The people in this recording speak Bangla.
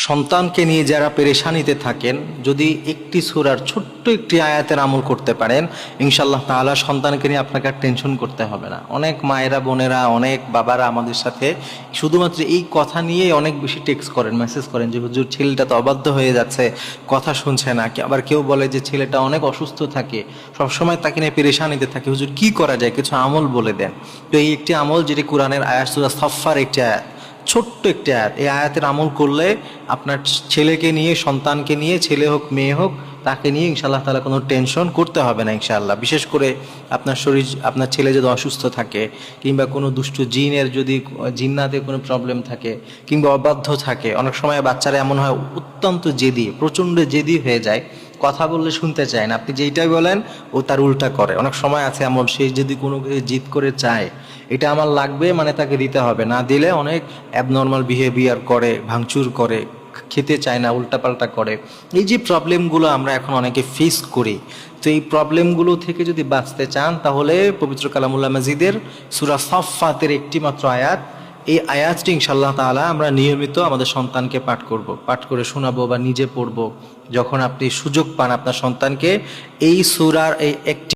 সন্তানকে নিয়ে যারা পেরেশানিতে থাকেন, যদি একটি সূরার ছোট্ট একটি আয়াতের আমল করতে পারেন, ইনশাআল্লাহ তাআলা সন্তানকে নিয়ে আপনাকে আর টেনশন করতে হবে না। অনেক মায়েরা, বোনেরা, অনেক বাবারা আমাদের সাথে শুধুমাত্র এই কথা নিয়ে অনেক বেশি টেক্সট করেন, মেসেজ করেন যে হুজুর ছেলেটা তো অবাধ্য হয়ে যাচ্ছে, কথা শুনছে না। আবার কেউ বলে যে ছেলেটা অনেক অসুস্থ থাকে, সবসময় তাকে নিয়ে পেরেশানিতে থাকে, হুজুর কি করা যায়, কিছু আমল বলে দেন। তো এই একটি আমল, যেটি কোরআনের আয়াত, সূরা সাফফার একটি আয়াত, ছোট্ট একটি আয়াত, এই আয়াতের আমল করলে আপনার ছেলেকে নিয়ে, সন্তানকে নিয়ে, ছেলে হোক মেয়ে হোক, তাকে নিয়ে ইনশাআল্লাহ তাআলা কোনো টেনশন করতে হবে না ইনশাআল্লাহ। বিশেষ করে আপনার শরীর, আপনার ছেলে যদি অসুস্থ থাকে, কিংবা কোনো দুষ্ট জিনের যদি, জিন্নাতে কোনো প্রবলেম থাকে, কিংবা অবাধ্য থাকে। অনেক সময় বাচ্চারা এমন হয়, অত্যন্ত জেদি, প্রচণ্ড জেদি হয়ে যায়, কথা বললে শুনতে চায় না, আপনি যেইটাই বলেন ও তার উল্টা করে। অনেক সময় আছে এমন, সে যদি কোনো কিছু জিদ করে চায়, এটা আমার লাগবে মানে তাকে দিতে হবে, না দিলে অনেক অ্যাবনর্মাল বিহেভিয়ার করে, ভাঙচুর করে, খেতে চায় না, উল্টাপাল্টা করে। এই যে প্রবলেমগুলো আমরা এখন অনেকে ফেস করি, তো এই প্রবলেমগুলো থেকে যদি বাঁচতে চান, তাহলে পবিত্র কালামুল্লাহ মাজিদের সূরা সাফফাতের একটি মাত্র আয়াত, এই আয়াতটি ইনশাআল্লাহ তাআলা আমরা নিয়মিত আমাদের সন্তানকে পাঠ করব, পাঠ করে শোনাবো বা নিজে পড়ব। যখন আপনি সুযোগ পান আপনার সন্তানকে এই সূরার এই একটি